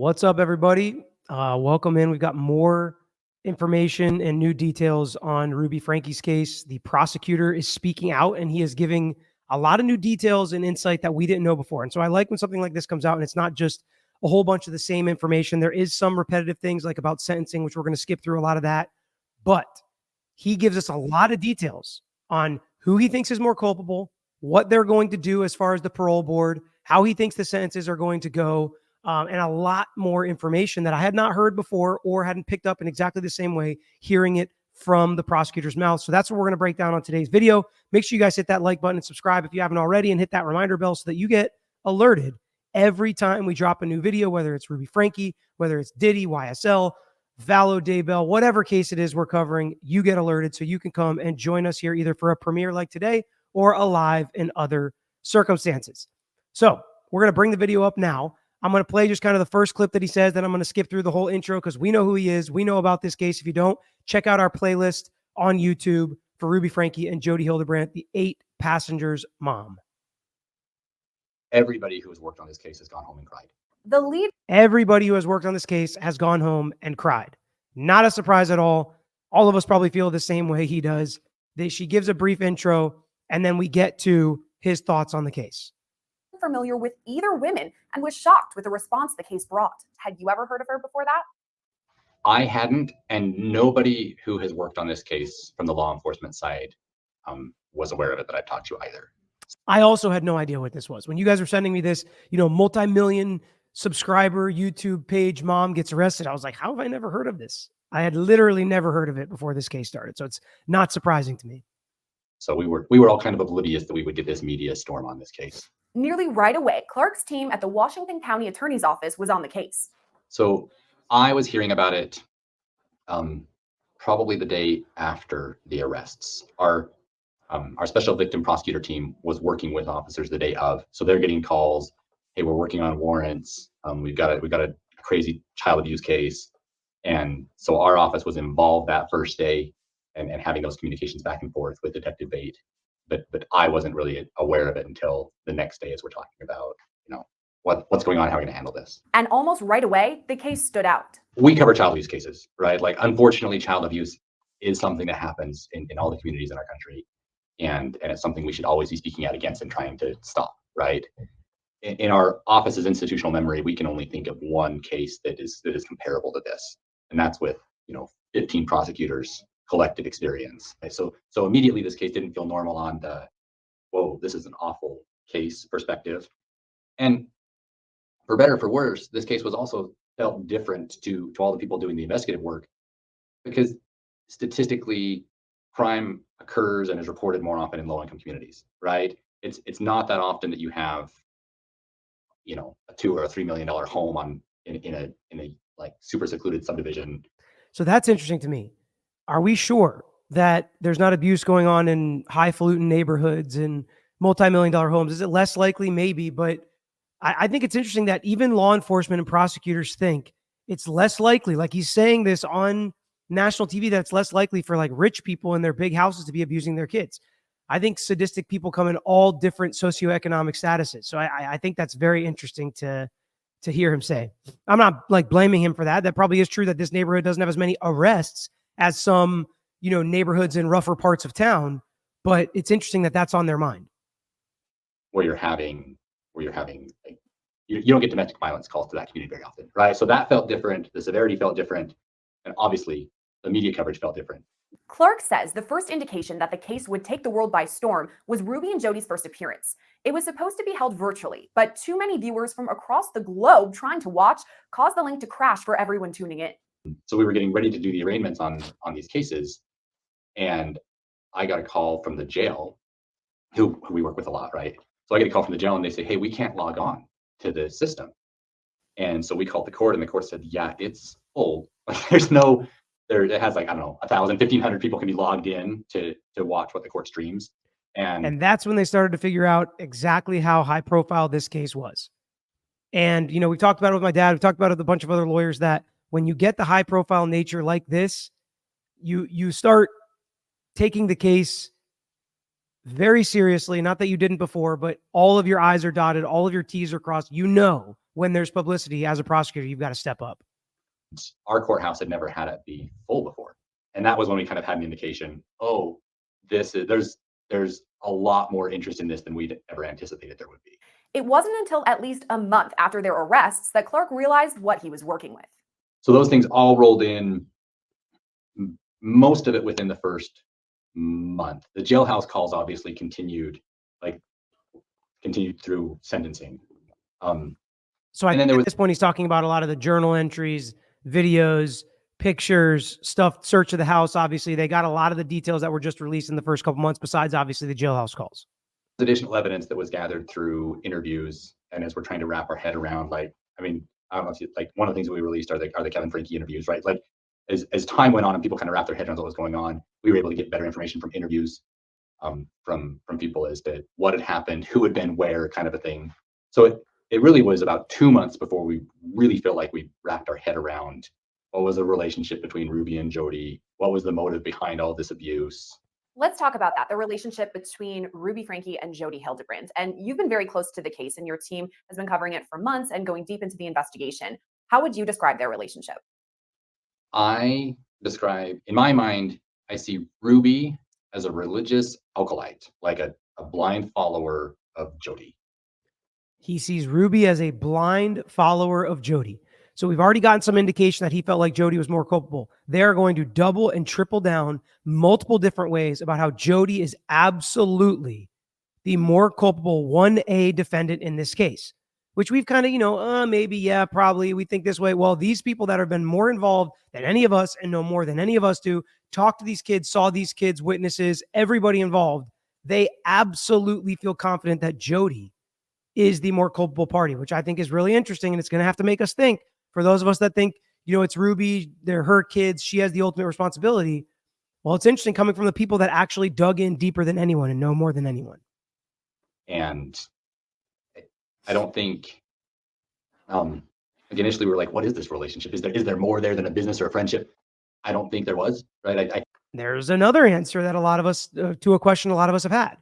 What's up, everybody? Welcome in. We've got more information and new details on Ruby Franke's case. The prosecutor is speaking out, and he is giving a lot of new details and insight that we didn't know before. And so I like when something like this comes out and it's not just a whole bunch of the same information. There is some repetitive things like about sentencing, which we're going to skip through a lot of that. But he gives us a lot of details on who he thinks is more culpable, what they're going to do as far as the parole board, how he thinks the sentences are going to go, and a lot more information that I had not heard before or hadn't picked up in exactly the same way, hearing it from the prosecutor's mouth. So that's what we're going to break down on today's video. Make sure you guys hit that like button and subscribe if you haven't already, and hit that reminder bell so that you get alerted every time we drop a new video, whether it's Ruby Franke, whether it's Diddy, YSL, Valo Daybell, whatever case it is we're covering, you get alerted so you can come and join us here either for a premiere like today or a live in other circumstances. So we're going to bring the video up now. I'm going to play just kind of the first clip that he says, then I'm going to skip through the whole intro because we know who he is. We know about this case. If you don't, check out our playlist on YouTube for Ruby Franke and Jody Hildebrandt, the 8 Passengers mom. Everybody who has worked on this case has gone home and cried. Everybody who has worked on this case has gone home and cried. Not a surprise at all. All of us probably feel the same way he does. She gives a brief intro, and then we get to his thoughts on the case. Familiar with either women and was shocked with the response the case brought. Had you ever heard of her before that? I hadn't, and nobody who has worked on this case from the law enforcement side was aware of it that I've talked to either. I also had no idea what this was. When you guys were sending me this, multi-million subscriber YouTube page mom gets arrested, I was like, how have I never heard of this? I had literally never heard of it before this case started. So it's not surprising to me. So we were all kind of oblivious that we would get this media storm on this case. Nearly right away, Clark's team at the Washington County Attorney's Office was on the case. So I was hearing about it probably the day after the arrests. Our special victim prosecutor team was working with officers the day of. So they're getting calls, hey, we're working on warrants. We've got a crazy child abuse case. And so our office was involved that first day and having those communications back and forth with Detective Bate. But I wasn't really aware of it until the next day as we're talking about, what's going on, how we're going to handle this. And almost right away, the case stood out. We cover child abuse cases, right? Like, unfortunately, child abuse is something that happens in all the communities in our country. And it's something we should always be speaking out against and trying to stop, right? In our office's institutional memory, we can only think of one case that is comparable to this. And that's with, 15 prosecutors collective experience. Okay, so immediately this case didn't feel normal on the, whoa, this is an awful case perspective. And for better or for worse, this case was also felt different to all the people doing the investigative work, because statistically crime occurs and is reported more often in low-income communities, right? It's not that often that you have, a $2 or $3 million home in a like super secluded subdivision. So that's interesting to me. Are we sure that there's not abuse going on in highfalutin neighborhoods and multi-million-dollar homes? Is it less likely? Maybe, but I think it's interesting that even law enforcement and prosecutors think it's less likely. Like, he's saying this on national TV, that it's less likely for like rich people in their big houses to be abusing their kids. I think sadistic people come in all different socioeconomic statuses. So I think that's very interesting to hear him say. I'm not like blaming him for that. That probably is true that this neighborhood doesn't have as many arrests as some, neighborhoods in rougher parts of town, but it's interesting that that's on their mind. Where you're having like, you don't get domestic violence calls to that community very often, right? So that felt different. The severity felt different. And obviously the media coverage felt different. Clark says the first indication that the case would take the world by storm was Ruby and Jody's first appearance. It was supposed to be held virtually, but too many viewers from across the globe trying to watch caused the link to crash for everyone tuning in. So we were getting ready to do the arraignments on these cases, and I got a call from the jail, who we work with a lot, right? So I get a call from the jail and they say, hey, we can't log on to the system. And so we called the court, and the court said, yeah, it's full. Like, it has like, I don't know, 1,000, 1,500 people can be logged in to watch what the court streams. And that's when they started to figure out exactly how high profile this case was. And, we talked about it with my dad. We talked about it with a bunch of other lawyers, that when you get the high profile nature like this, you start taking the case very seriously. Not that you didn't before, but all of your I's are dotted, all of your T's are crossed. You know, when there's publicity as a prosecutor, you've got to step up. Our courthouse had never had it be full before. And that was when we kind of had an indication, oh, there's a lot more interest in this than we'd ever anticipated there would be. It wasn't until at least a month after their arrests that Clark realized what he was working with. So those things all rolled in, most of it within the first month. The jailhouse calls obviously continued through sentencing. So I And then think there at was- this point, he's talking about a lot of the journal entries, videos, pictures, stuff, search of the house. Obviously, they got a lot of the details that were just released in the first couple months, besides obviously the jailhouse calls. Additional evidence that was gathered through interviews. And as we're trying to wrap our head around, I don't know if you, one of the things that we released are the Kevin Franke interviews, right? As time went on and people kind of wrapped their head around what was going on, we were able to get better information from interviews, from people as to what had happened, who had been where, kind of a thing. So it really was about 2 months before we really felt like we wrapped our head around what was the relationship between Ruby and Jody, what was the motive behind all this abuse. Let's talk about that, the relationship between Ruby Franke and Jody Hildebrand. And you've been very close to the case, and your team has been covering it for months and going deep into the investigation. How would you describe their relationship? In my mind, I see Ruby as a religious alkalite, like a blind follower of Jody. He sees Ruby as a blind follower of Jody. So we've already gotten some indication that he felt like Jody was more culpable. They're going to double and triple down multiple different ways about how Jody is absolutely the more culpable 1A defendant in this case, which we've kind of, maybe, yeah, probably we think this way. Well, these people that have been more involved than any of us and know more than any of us do, talked to these kids, saw these kids, witnesses, everybody involved. They absolutely feel confident that Jody is the more culpable party, which I think is really interesting. And it's going to have to make us think, for those of us that think, it's Ruby, they're her kids, she has the ultimate responsibility. Well, it's interesting coming from the people that actually dug in deeper than anyone and know more than anyone. And I don't think, initially we were like, what is this relationship? Is there more there than a business or a friendship? I don't think there was, right? There's another answer that a lot of us, to a question a lot of us have had.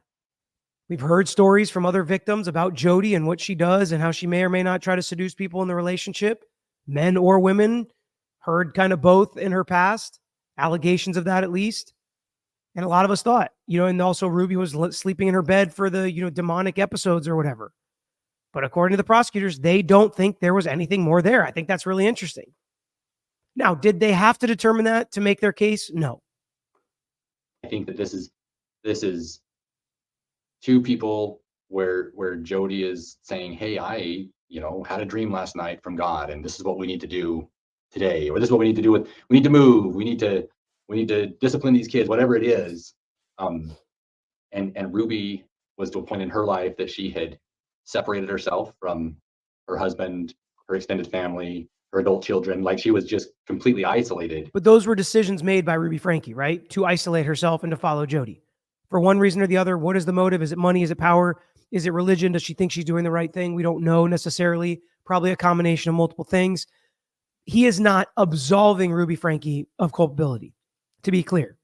We've heard stories from other victims about Jody and what she does and how she may or may not try to seduce people in the relationship, men or women. Heard kind of both in her past, allegations of that at least. And a lot of us thought, and also Ruby was sleeping in her bed for the, demonic episodes or whatever. But according to the prosecutors, they don't think there was anything more there. I think that's really interesting. Now, did they have to determine that to make their case? No. I think that this is two people where Jody is saying, hey, I, had a dream last night from God, and this is what we need to do today, or this is what we need to do we need to move, we need to discipline these kids, whatever it is. And Ruby was to a point in her life that she had separated herself from her husband, her extended family, her adult children. Like, she was just completely isolated. But those were decisions made by Ruby Franke, right? To isolate herself and to follow Jody. For one reason or the other, what is the motive? Is it money? Is it power? Is it religion? Does she think she's doing the right thing? We don't know necessarily. Probably a combination of multiple things. He is not absolving Ruby Franke of culpability, to be clear.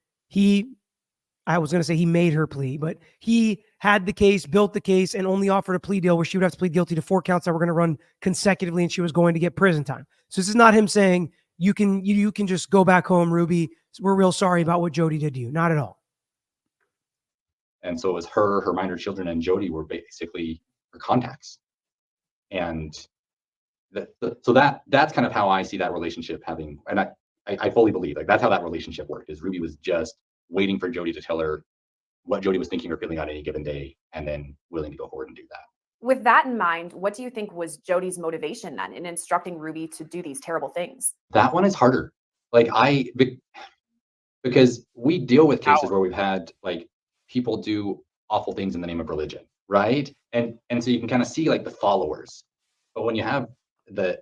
I was going to say he made her plea, but he had the case, built the case, and only offered a plea deal where she would have to plead guilty to 4 counts that were going to run consecutively, and she was going to get prison time. So this is not him saying, you can just go back home, Ruby. We're real sorry about what Jody did to you. Not at all. And so it was her minor children, and Jody were basically her contacts. And so that's kind of how I see that relationship having, and I fully believe, like, that's how that relationship worked, is Ruby was just waiting for Jody to tell her what Jody was thinking or feeling on any given day, and then willing to go forward and do that. With that in mind, what do you think was Jody's motivation then in instructing Ruby to do these terrible things? That one is harder. Because we deal with cases where we've had people do awful things in the name of religion, right? And so you can kind of see the followers. But when you have the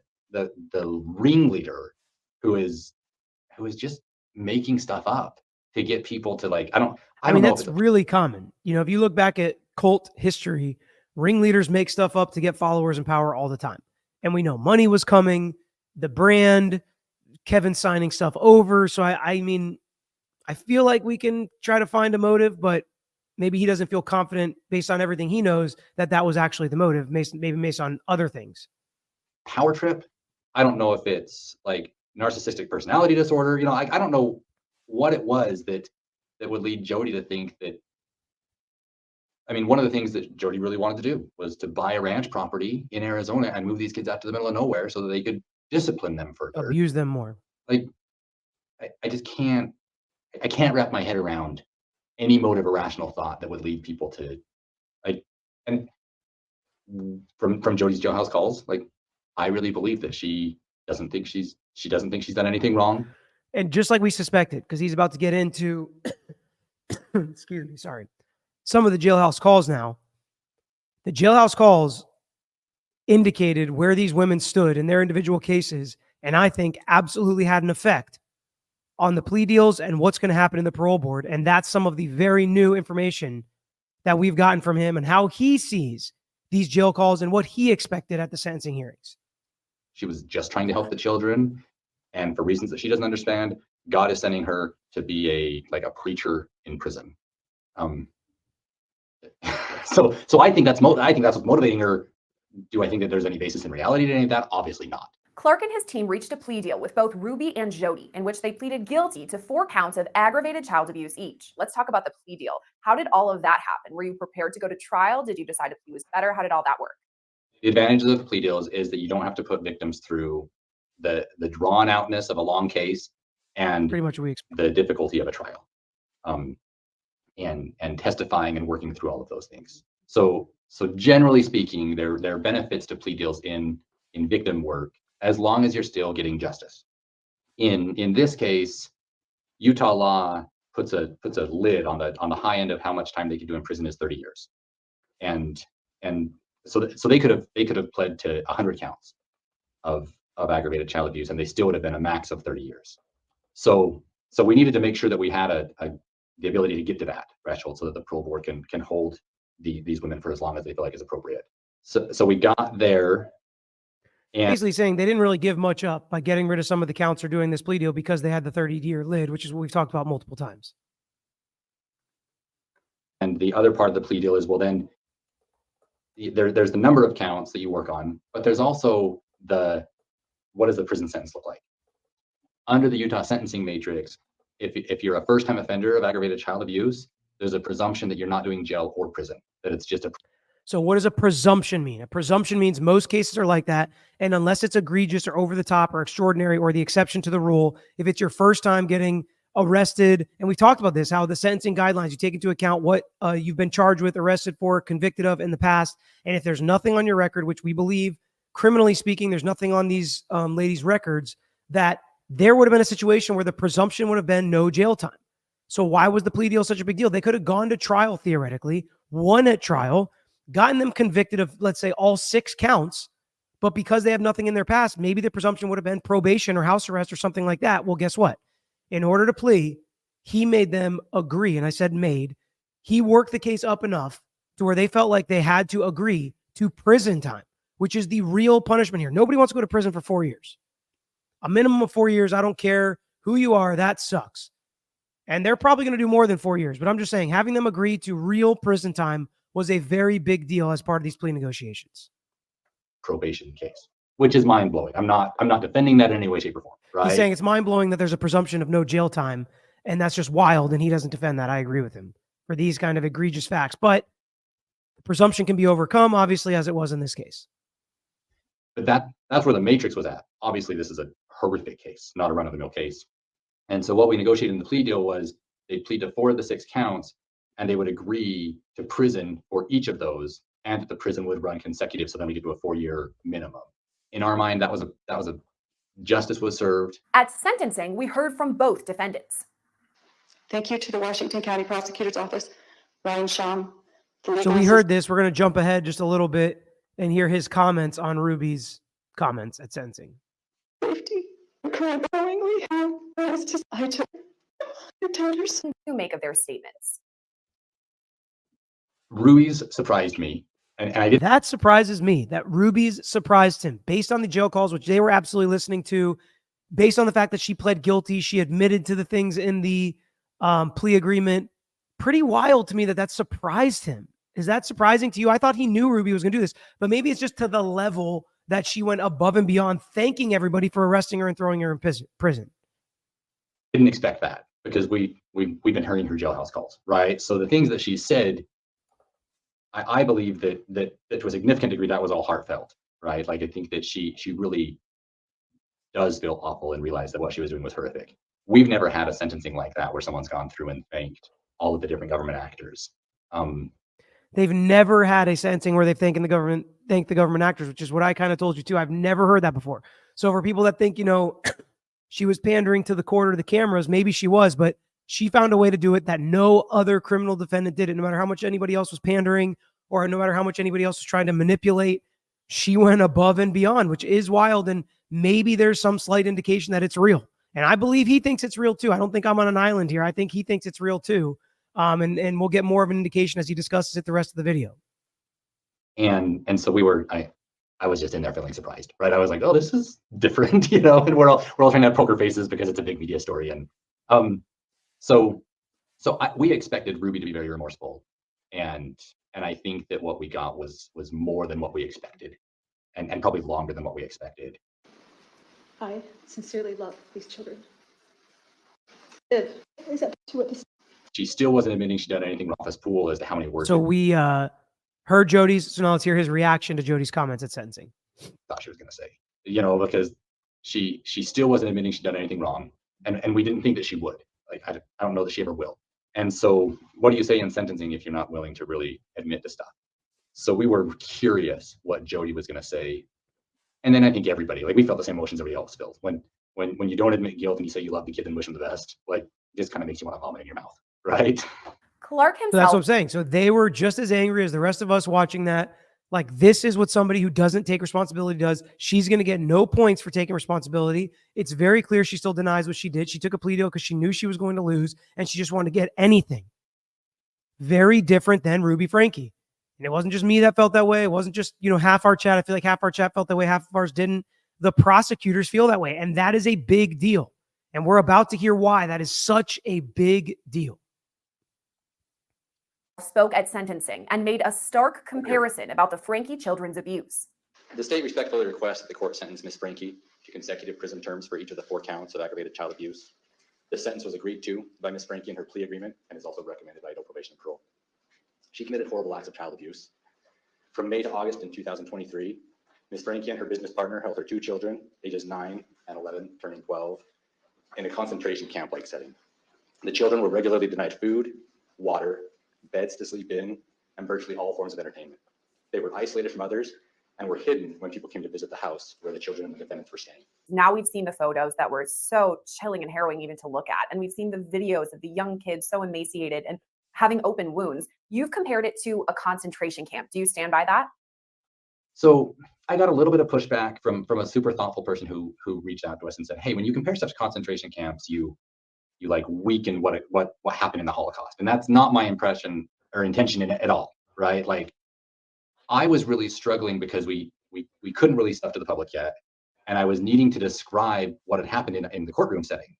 ringleader who is just making stuff up to get people to I mean, that's really common. If you look back at cult history, ringleaders make stuff up to get followers and power all the time. And we know money was coming, the brand, Kevin signing stuff over. So I mean, I feel like we can try to find a motive, but maybe he doesn't feel confident based on everything he knows that that was actually the motive, maybe based on other things. Power trip. I don't know if it's like narcissistic personality disorder. You know, I don't know what it was that would lead Jody to think that. I mean, one of the things that Jody really wanted to do was to buy a ranch property in Arizona and move these kids out to the middle of nowhere so that they could discipline them further. Abuse them more. Like, I just can't wrap my head around any motive or rational thought that would lead people to, like, and from Jody's jailhouse calls, like, I really believe that she doesn't think she's done anything wrong. And just like we suspected, because he's about to get into, excuse me, sorry, some of the jailhouse calls now. The jailhouse calls indicated where these women stood in their individual cases, and I think absolutely had an effect on the plea deals and what's going to happen in the parole board. And that's some of the very new information that we've gotten from him and how he sees these jail calls and what he expected at the sentencing hearings. She was just trying to help the children, and for reasons that she doesn't understand, God is sending her to be a preacher in prison. So I think that's what's motivating her. Do I think that there's any basis in reality to any of that? Obviously not. Clark and his team reached a plea deal with both Ruby and Jody, in which they pleaded guilty to 4 counts of aggravated child abuse each. Let's talk about the plea deal. How did all of that happen? Were you prepared to go to trial? Did you decide a plea was better? How did all that work? The advantage of the plea deals is that you don't have to put victims through the drawn outness of a long case and Pretty much what we expect. the difficulty of a trial, and testifying and working through all of those things. So generally speaking, there are benefits to plea deals in victim work, as long as you're still getting justice. In this case, Utah law puts a lid on the high end of how much time they could do in prison is 30 years, and so they could have pled to 100 counts of aggravated child abuse, and they still would have been a max of 30 years. So we needed to make sure that we had the ability to get to that threshold so that the parole board can hold these women for as long as they feel like is appropriate. So we got there. And basically saying they didn't really give much up by getting rid of some of the counts or doing this plea deal because they had the 30-year lid, which is what we've talked about multiple times. And the other part of the plea deal is, well, then there's the number of counts that you work on, but there's also what does the prison sentence look like? Under the Utah sentencing matrix, if you're a first-time offender of aggravated child abuse, there's a presumption that you're not doing jail or prison, that it's just a. So what does a presumption mean? A presumption means most cases are like that. And unless it's egregious or over the top or extraordinary or the exception to the rule, if it's your first time getting arrested, and we've talked about this, how the sentencing guidelines, you take into account what you've been charged with, arrested for, convicted of in the past. And if there's nothing on your record, which we believe, criminally speaking, there's nothing on these ladies' records, that there would have been a situation where the presumption would have been no jail time. So why was the plea deal such a big deal? They could have gone to trial theoretically, won at trial, gotten them convicted of, let's say, all 6 counts, but because they have nothing in their past, maybe the presumption would have been probation or house arrest or something like that. Well, guess what? In order to plea, he made them agree, and I said made, he worked the case up enough to where they felt like they had to agree to prison time, which is the real punishment here. Nobody wants to go to prison for 4 years. A minimum of 4 years, I don't care who you are, that sucks. And they're probably going to do more than 4 years, but I'm just saying having them agree to real prison time was a very big deal as part of these plea negotiations. Probation case, which is mind-blowing. I'm not defending that in any way, shape, or form. Right? He's saying it's mind-blowing that there's a presumption of no jail time, and that's just wild, and he doesn't defend that. I agree with him for these kind of egregious facts. But the presumption can be overcome, obviously, as it was in this case. But that's where the matrix was at. Obviously, this is a horrific case, not a run-of-the-mill case. And so what we negotiated in the plea deal was they'd plead to 4 of the 6 counts, and they would agree to prison for each of those, and that the prison would run consecutive, so then we could do a 4-year minimum. In our mind, that was a justice was served. At sentencing, we heard from both defendants. Thank you to the Washington County Prosecutor's Office, Ryan Sham. So we heard this. We're going to jump ahead just a little bit and hear his comments on Ruby's comments at sentencing. Safety. I told her so. To make of their statements. Ruby's surprised me. And I did. That surprises me, that Ruby's surprised him based on the jail calls, which they were absolutely listening to, based on the fact that she pled guilty. She admitted to the things in the plea agreement pretty wild to me that surprised him. Is that surprising to you? I thought he knew Ruby was going to do this, but maybe it's just to the level that she went above and beyond, thanking everybody for arresting her and throwing her in prison. Didn't expect that because we've been hearing her jailhouse calls, right? So the things that she said, I believe that to a significant degree that was all heartfelt, right? Like I think that she really does feel awful and realize that what she was doing was horrific. We've never had a sentencing like that where someone's gone through and thanked all of the different government actors. They've never had a sentencing where they've thanked the government actors, which is what I kind of told you too. I've never heard that before. So for people that think, she was pandering to the court or the cameras, maybe she was, but she found a way to do it that no other criminal defendant did it. No matter how much anybody else was pandering or no matter how much anybody else was trying to manipulate, she went above and beyond, which is wild. And maybe there's some slight indication that it's real. And I believe he thinks it's real too. I don't think I'm on an island here. I think he thinks it's real too. And we'll get more of an indication as he discusses it the rest of the video. And so I was just in there feeling surprised, right? I was like, oh, this is different, and we're all trying to have poker faces because it's a big media story. And we expected Ruby to be very remorseful. And I think that what we got was more than what we expected and probably longer than what we expected. I sincerely love these children. Is that what this? She still wasn't admitting she'd done anything wrong as pool as to how many words. So we heard Jody's. So now let's hear his reaction to Jody's comments at sentencing. Thought she was going to say, because she still wasn't admitting she'd done anything wrong, and we didn't think that she would. Like I don't know that she ever will. And so, what do you say in sentencing if you're not willing to really admit to stuff? So we were curious what Jody was going to say, and then I think everybody, we felt the same emotions everybody else felt when you don't admit guilt and you say you love the kid and wish him the best. This kind of makes you want to vomit in your mouth, right? Clark So that's what himself I'm saying. So they were just as angry as the rest of us watching that. This is what somebody who doesn't take responsibility does. She's going to get no points for taking responsibility. It's very clear she still denies what she did. She took a plea deal because she knew she was going to lose, and she just wanted to get anything. Very different than Ruby Franke. And it wasn't just me that felt that way. It wasn't just, half our chat. I feel like half our chat felt that way. Half of ours didn't. The prosecutors feel that way. And that is a big deal. And we're about to hear why that is such a big deal. spoke at sentencing and made a stark comparison about the Franke children's abuse. The state respectfully requests that the court sentence Ms. Franke to consecutive prison terms for each of the 4 counts of aggravated child abuse. This sentence was agreed to by Ms. Franke in her plea agreement and is also recommended by adult probation and parole. She committed horrible acts of child abuse. From May to August in 2023, Ms. Franke and her business partner held her 2 children, ages 9 and 11, turning 12, in a concentration camp-like setting. The children were regularly denied food, water, beds to sleep in, and virtually all forms of entertainment. They were isolated from others and were hidden when people came to visit the house where the children and the defendants were staying. Now we've seen the photos that were so chilling and harrowing even to look at. And we've seen the videos of the young kids so emaciated and having open wounds. You've compared it to a concentration camp. Do you stand by that? So I got a little bit of pushback from a super thoughtful person who reached out to us and said, hey, when you compare such concentration camps, you weaken what happened in the Holocaust. And that's not my impression or intention at all, right? I was really struggling because we couldn't release stuff to the public yet. And I was needing to describe what had happened in the courtroom setting.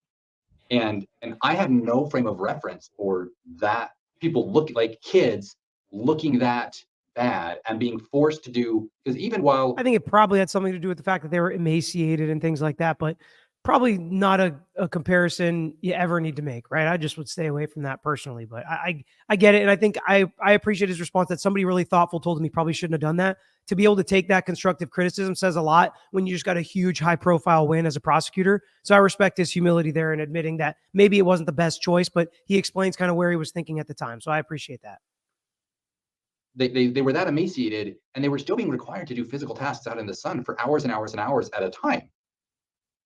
And I had no frame of reference for that, people look like kids looking that bad and being forced to do, because even while I think it probably had something to do with the fact that they were emaciated and things like that, but probably not a comparison you ever need to make, right? I just would stay away from that personally, but I get it. And I think I appreciate his response that somebody really thoughtful told him he probably shouldn't have done that. To be able to take that constructive criticism says a lot when you just got a huge high profile win as a prosecutor. So I respect his humility there in admitting that maybe it wasn't the best choice, but he explains kind of where he was thinking at the time. So I appreciate that. They were that emaciated and they were still being required to do physical tasks out in the sun for hours and hours and hours at a time.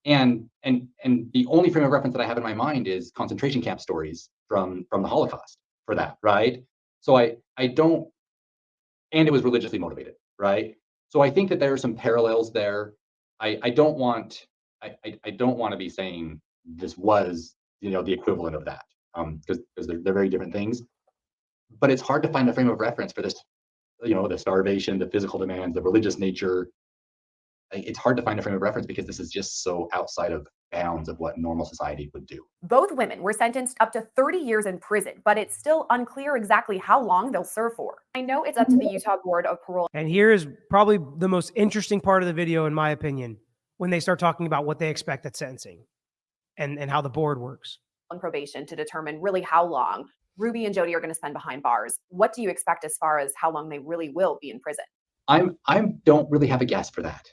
And the only frame of reference that I have in my mind is concentration camp stories from the Holocaust for that, right? So I don't, and it was religiously motivated, right? So I think that there are some parallels there. I don't want to be saying this was, the equivalent of that, because they're very different things. But it's hard to find a frame of reference for this, the starvation, the physical demands, the religious nature. It's hard to find a frame of reference because this is just so outside of bounds of what normal society would do. Both women were sentenced up to 30 years in prison, but it's still unclear exactly how long they'll serve for. I know it's up to the Utah Board of Parole And here is probably the most interesting part of the video, in my opinion, when they start talking about what they expect at sentencing and how the board works. and Probation to determine really how long Ruby and Jody are going to spend behind bars. What do you expect as far as how long they really will be in prison? I don't really have a guess for that.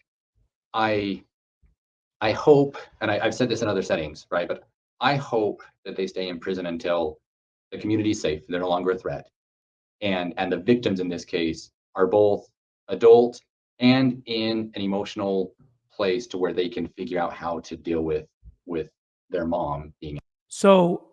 I hope, and I've said this in other settings, right? But I hope that they stay in prison until the community is safe, they're no longer a threat, and the victims in this case are both adult and in an emotional place to where they can figure out how to deal with their mom being. So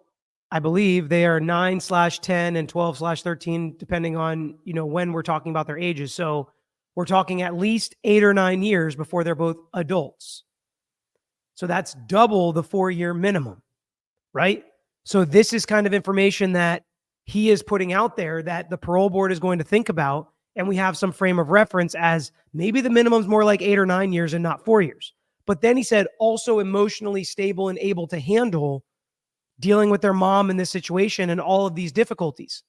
I believe they are 9/10 and 12/13, depending on, when we're talking about their ages. So we're talking at least 8 or 9 years before they're both adults. So that's double the 4-year minimum, right? So this is kind of information that he is putting out there that the parole board is going to think about. And we have some frame of reference as maybe the minimum is more like 8 or 9 years and not 4 years. But then he said also emotionally stable and able to handle dealing with their mom in this situation and all of these difficulties.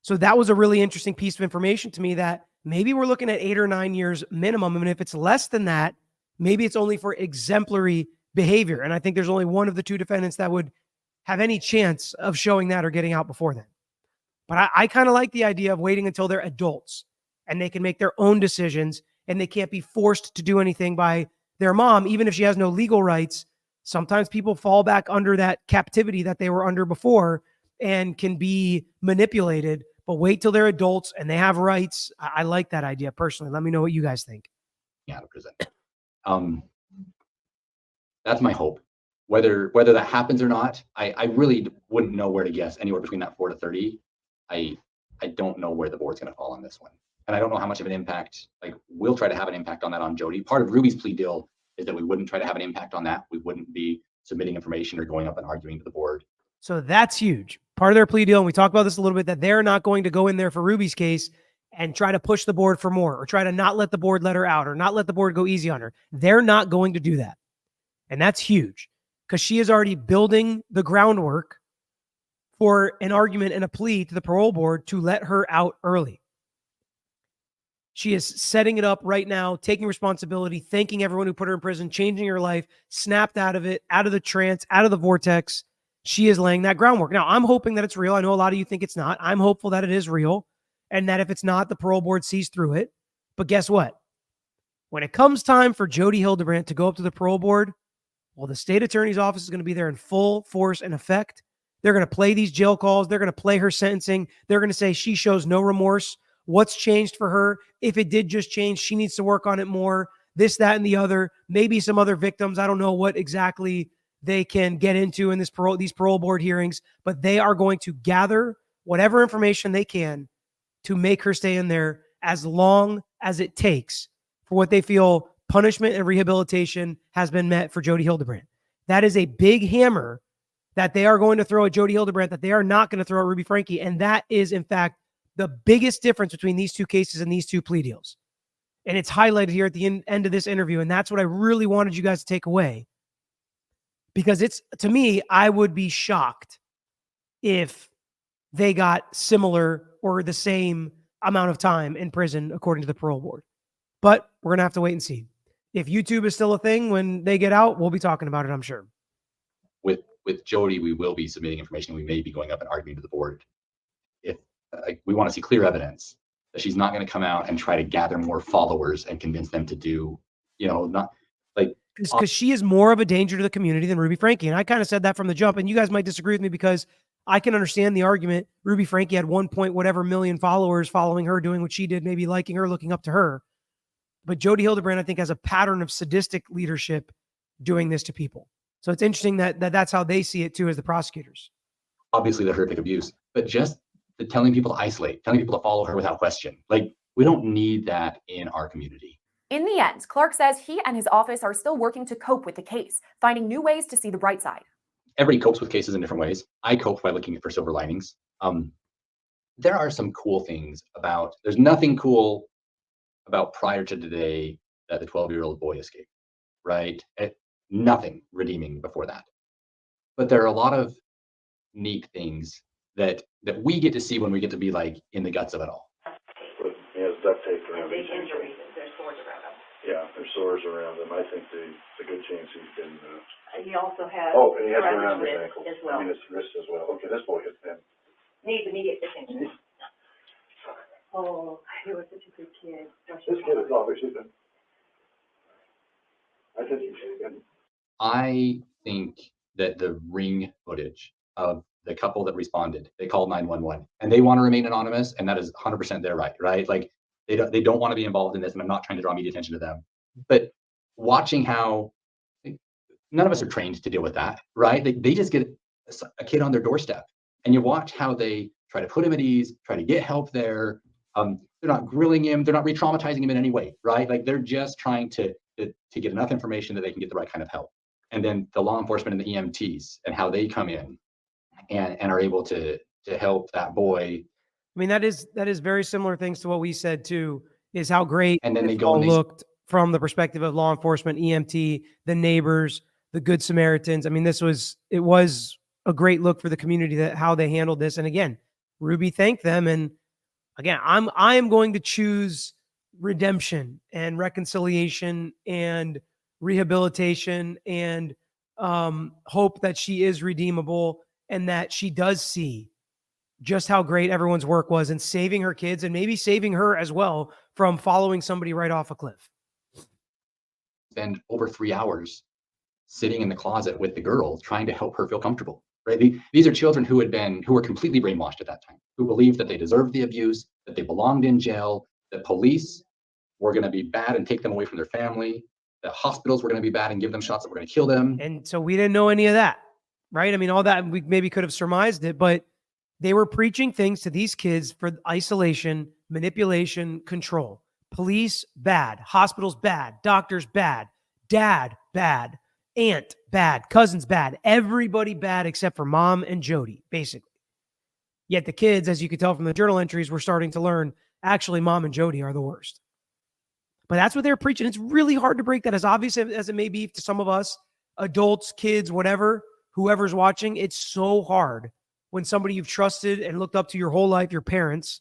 So that was a really interesting piece of information to me, that maybe we're looking at 8 or 9 years minimum. And if it's less than that, maybe it's only for exemplary behavior. And I think there's only one of the two defendants that would have any chance of showing that or getting out before then. But I kind of like the idea of waiting until they're adults and they can make their own decisions and they can't be forced to do anything by their mom, even if she has no legal rights. Sometimes people fall back under that captivity that they were under before and can be manipulated, but wait till they're adults and they have rights. I like that idea personally. Let me know what you guys think. Out of prison. That's my hope. Whether that happens or not, I really wouldn't know where to guess. Anywhere between that 4 to 30. I don't know where the board's going to fall on this one. And I don't know how much of an impact, we'll try to have an impact on that on Jody. Part of Ruby's plea deal is that we wouldn't try to have an impact on that. We wouldn't be submitting information or going up and arguing to the board. So that's huge. Part of their plea deal, and we talked about this a little bit, that they're not going to go in there for Ruby's case and try to push the board for more or try to not let the board let her out or not let the board go easy on her. They're not going to do that. And that's huge because she is already building the groundwork for an argument and a plea to the parole board to let her out early. She is setting it up right now, taking responsibility, thanking everyone who put her in prison, changing her life, snapped out of it, out of the trance, out of the vortex. She is laying that groundwork. Now, I'm hoping that it's real. I know a lot of you think it's not. I'm hopeful that it is real and that if it's not, the parole board sees through it. But guess what? When it comes time for Jody Hildebrandt to go up to the parole board, well, the state attorney's office is going to be there in full force and effect. They're going to play these jail calls. They're going to play her sentencing. They're going to say she shows no remorse. What's changed for her? If it did just change, she needs to work on it more. This, that, and the other. Maybe some other victims. I don't know what exactly they can get into in these parole board hearings, but they are going to gather whatever information they can to make her stay in there as long as it takes for what they feel punishment and rehabilitation has been met for Jody Hildebrandt. That is a big hammer that they are going to throw at Jody Hildebrandt that they are not going to throw at Ruby Franke. And that is, in fact, the biggest difference between these two cases and these two plea deals. And it's highlighted here at the end of this interview. And that's what I really wanted you guys to take away. Because to me, I would be shocked if they got similar or the same amount of time in prison, according to the parole board. But we're going to have to wait and see. If YouTube is still a thing when they get out, we'll be talking about it, I'm sure. With Jody, we will be submitting information. We may be going up and arguing to the board. If we want to see clear evidence that she's not going to come out and try to gather more followers and convince them to do, not like. Because she is more of a danger to the community than Ruby Franke. And I kind of said that from the jump. And you guys might disagree with me because I can understand the argument. Ruby Franke had 1 point whatever million followers following her, doing what she did, maybe liking her, looking up to her. But Jody Hildebrandt, I think, has a pattern of sadistic leadership doing this to people. So it's interesting that that's how they see it too as the prosecutors. Obviously the horrific abuse, but just the telling people to isolate, telling people to follow her without question. We don't need that in our community. In the end, Clark says he and his office are still working to cope with the case, finding new ways to see the bright side. Everybody copes with cases in different ways. I cope by looking for silver linings. There are some cool things there's nothing cool about prior to today that the 12-year-old boy escaped, right? nothing redeeming before that. But there are a lot of neat things that we get to see when we get to be like in the guts of it all. But he has duct tape around Big his injuries, there's sores around him. Yeah, there's sores around him. I think there's a good chance he's been, He also has. oh, and he has around around his wrist ankle. As well. I mean, his wrist as well. Okay, this boy has been. Needs immediate attention. Oh, he was such a good kid. This kid is obviously been. I think he's been. I think that the ring footage of the couple that responded, they called 911 and they want to remain anonymous, and that is 100% their right, right? Like they don't want to be involved in this, and I'm not trying to draw media attention to them. But watching how none of us are trained to deal with that, right? They just get a kid on their doorstep, and you watch how they try to put him at ease, try to get help there. They're not grilling him, they're not re-traumatizing him in any way, right? Like they're just trying to get enough information that they can get the right kind of help. And then the law enforcement and the EMTs and how they come in and are able to help that boy. I mean, that is very similar things to what we said too, is how great And then they this go all and they looked from the perspective of law enforcement, EMT, the neighbors, the Good Samaritans. I mean, it was a great look for the community, that how they handled this. And again, Ruby thanked them. And again, I am going to choose redemption and reconciliation and rehabilitation and hope that she is redeemable and that she does see just how great everyone's work was in saving her kids and maybe saving her as well from following somebody right off a cliff. Spend over 3 hours sitting in the closet with the girl, trying to help her feel comfortable, right? These are children who were completely brainwashed at that time, who believed that they deserved the abuse, that they belonged in jail, that police were going to be bad and take them away from their family, that hospitals were going to be bad and give them shots that were going to kill them. And so we didn't know any of that, right? I mean, all that, we maybe could have surmised it, but they were preaching things to these kids for isolation, manipulation, control. Police, bad. Hospitals, bad. Doctors, bad. Dad, bad. Aunt, bad. Cousins, bad. Everybody bad except for mom and Jody, basically. Yet the kids, as you could tell from the journal entries, were starting to learn, actually, mom and Jody are the worst. But that's what they're preaching. It's really hard to break that, as obvious as it may be to some of us, adults, kids, whatever, whoever's watching. It's so hard when somebody you've trusted and looked up to your whole life, your parents,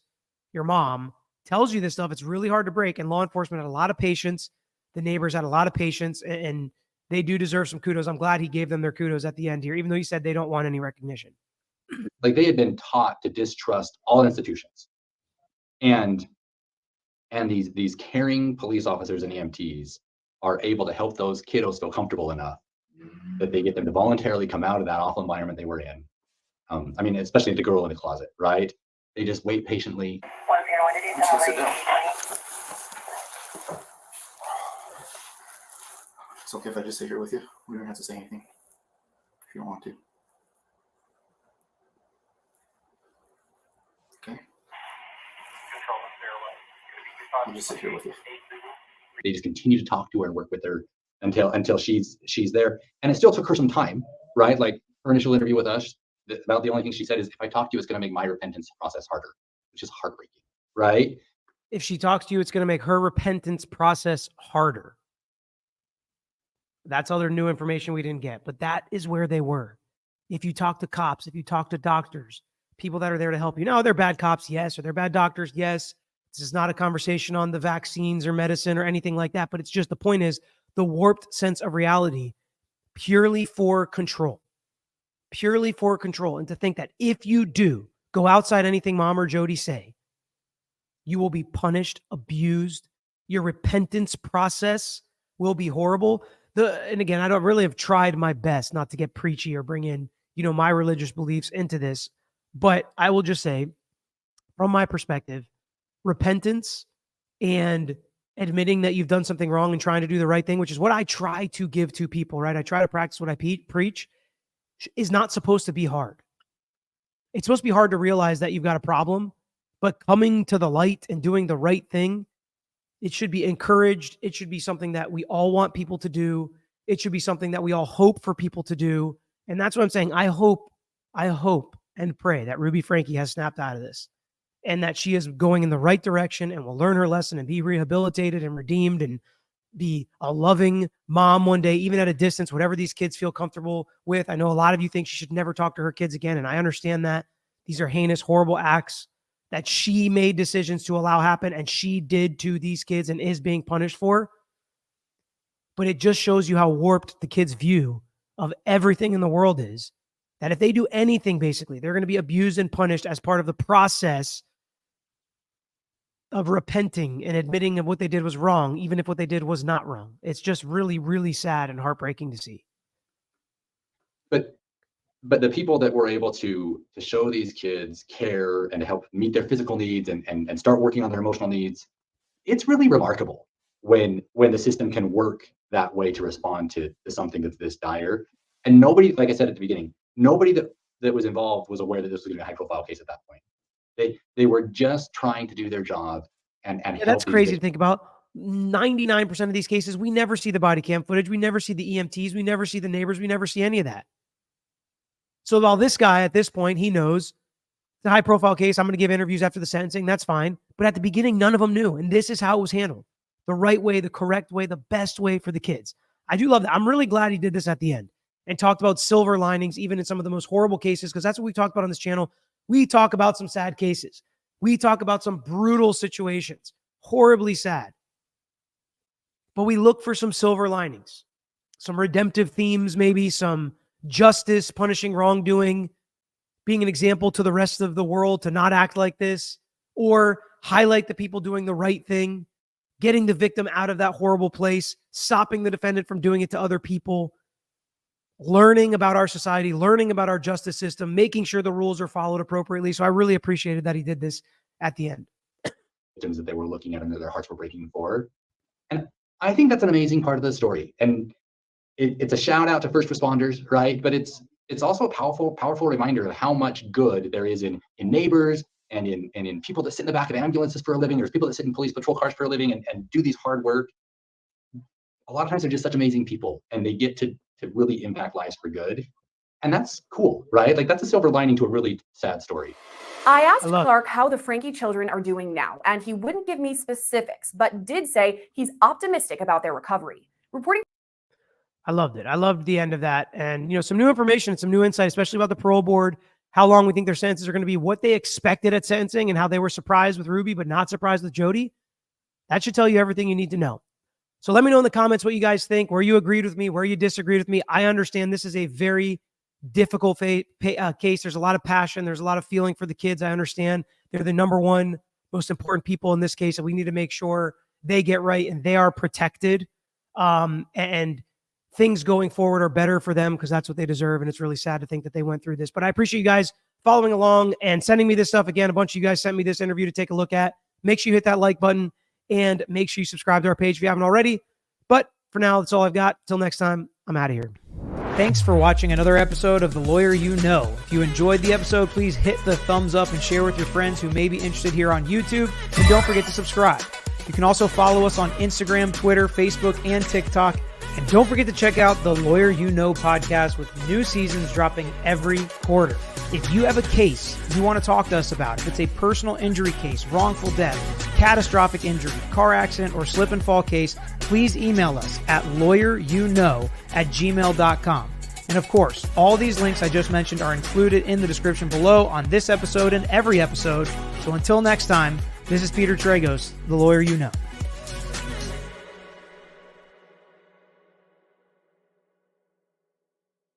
your mom, tells you this stuff. It's really hard to break. And law enforcement had a lot of patience. The neighbors had a lot of patience, and they do deserve some kudos. I'm glad he gave them their kudos at the end here, even though he said they don't want any recognition. Like they had been taught to distrust all institutions. And these caring police officers and EMTs are able to help those kiddos feel comfortable enough that they get them to voluntarily come out of that awful environment they were in. I mean, especially the girl in the closet, right? They just wait patiently. Sit down. It's okay if I just sit here with you. We don't have to say anything if you don't want to. Okay. I'll just sit here with you. They just continue to talk to her and work with her until she's there. And it still took her some time, right? Like her initial interview with us, about the only thing she said is, if I talk to you, it's going to make my repentance process harder, which is heartbreaking, right? If she talks to you, it's going to make her repentance process harder. That's other new information we didn't get, but that is where they were. If you talk to cops, if you talk to doctors, people that are there to help you. No, they're bad cops, yes, or they're bad doctors, yes. This is not a conversation on the vaccines or medicine or anything like that, but it's just, the point is the warped sense of reality purely for control. Purely for control. And to think that if you do go outside anything mom or Jody say, you will be punished, abused. Your repentance process will be horrible. And again, I don't really have tried my best not to get preachy or bring in, my religious beliefs into this, but I will just say, from my perspective, repentance and admitting that you've done something wrong and trying to do the right thing, which is what I try to give to people, right? I try to practice what I preach, is not supposed to be hard. It's supposed to be hard to realize that you've got a problem, but coming to the light and doing the right thing, it should be encouraged. It should be something that we all want people to do. It should be something that we all hope for people to do. And that's what I'm saying. I hope and pray that Ruby Franke has snapped out of this and that she is going in the right direction and will learn her lesson and be rehabilitated and redeemed and be a loving mom one day, even at a distance, whatever these kids feel comfortable with. I know a lot of you think she should never talk to her kids again, and I understand that. These are heinous, horrible acts that she made decisions to allow happen, and she did to these kids and is being punished for. But it just shows you how warped the kids' view of everything in the world is, that if they do anything, basically, they're going to be abused and punished as part of the process of repenting and admitting of what they did was wrong, even if what they did was not wrong. It's just really, really sad and heartbreaking to see. But the people that were able to show these kids care and to help meet their physical needs and start working on their emotional needs, it's really remarkable when the system can work that way to respond to something that's this dire. And nobody, like I said at the beginning, nobody that was involved was aware that this was going to be a high-profile case at that point. They were just trying to do their job and Yeah, help that's these crazy to victims. think about. 99% of these cases, we never see the body cam footage. We never see the EMTs. We never see the neighbors. We never see any of that. So while this guy at this point, he knows it's a high profile case, I'm going to give interviews after the sentencing. That's fine. But at the beginning, none of them knew. And this is how it was handled. The right way, the correct way, the best way for the kids. I do love that. I'm really glad he did this at the end and talked about silver linings, even in some of the most horrible cases, because that's what we talked about on this channel. We talk about some sad cases. We talk about some brutal situations, horribly sad. But we look for some silver linings, some redemptive themes, maybe some justice, punishing wrongdoing, being an example to the rest of the world to not act like this, or highlight the people doing the right thing, getting the victim out of that horrible place, stopping the defendant from doing it to other people, learning about our society, learning about our justice system, making sure the rules are followed appropriately. So I really appreciated that he did this at the end. Victims that they were looking at and that their hearts were breaking for. And I think that's an amazing part of the story. And it's a shout out to first responders, right? But it's also a powerful reminder of how much good there is in neighbors and in people that sit in the back of ambulances for a living. There's people that sit in police patrol cars for a living and do these hard work. A lot of times they're just such amazing people and they get to really impact lives for good. And that's cool, right? Like that's a silver lining to a really sad story. I asked I love Clark how the Franke children are doing now, and he wouldn't give me specifics, but did say he's optimistic about their recovery. Reporting I loved it. I loved the end of that. And, some new information, some new insight, especially about the parole board, how long we think their sentences are going to be, what they expected at sentencing, and how they were surprised with Ruby, but not surprised with Jody. That should tell you everything you need to know. So let me know in the comments what you guys think, where you agreed with me, where you disagreed with me. I understand this is a very difficult case. There's a lot of passion. There's a lot of feeling for the kids. I understand they're the number one most important people in this case, and we need to make sure they get right and they are protected. And things going forward are better for them because that's what they deserve. And it's really sad to think that they went through this. But I appreciate you guys following along and sending me this stuff. Again, a bunch of you guys sent me this interview to take a look at. Make sure you hit that like button and make sure you subscribe to our page if you haven't already. But for now, that's all I've got. Till next time, I'm out of here. Thanks for watching another episode of The Lawyer You Know. If you enjoyed the episode, please hit the thumbs up and share with your friends who may be interested here on YouTube. And don't forget to subscribe. You can also follow us on Instagram, Twitter, Facebook, and TikTok. And don't forget to check out the Lawyer You Know podcast with new seasons dropping every quarter. If you have a case you want to talk to us about, if it's a personal injury case, wrongful death, catastrophic injury, car accident, or slip and fall case, please email us at lawyeryouknow@gmail.com. And of course, all these links I just mentioned are included in the description below on this episode and every episode. So until next time, this is Peter Tragos, The Lawyer You Know.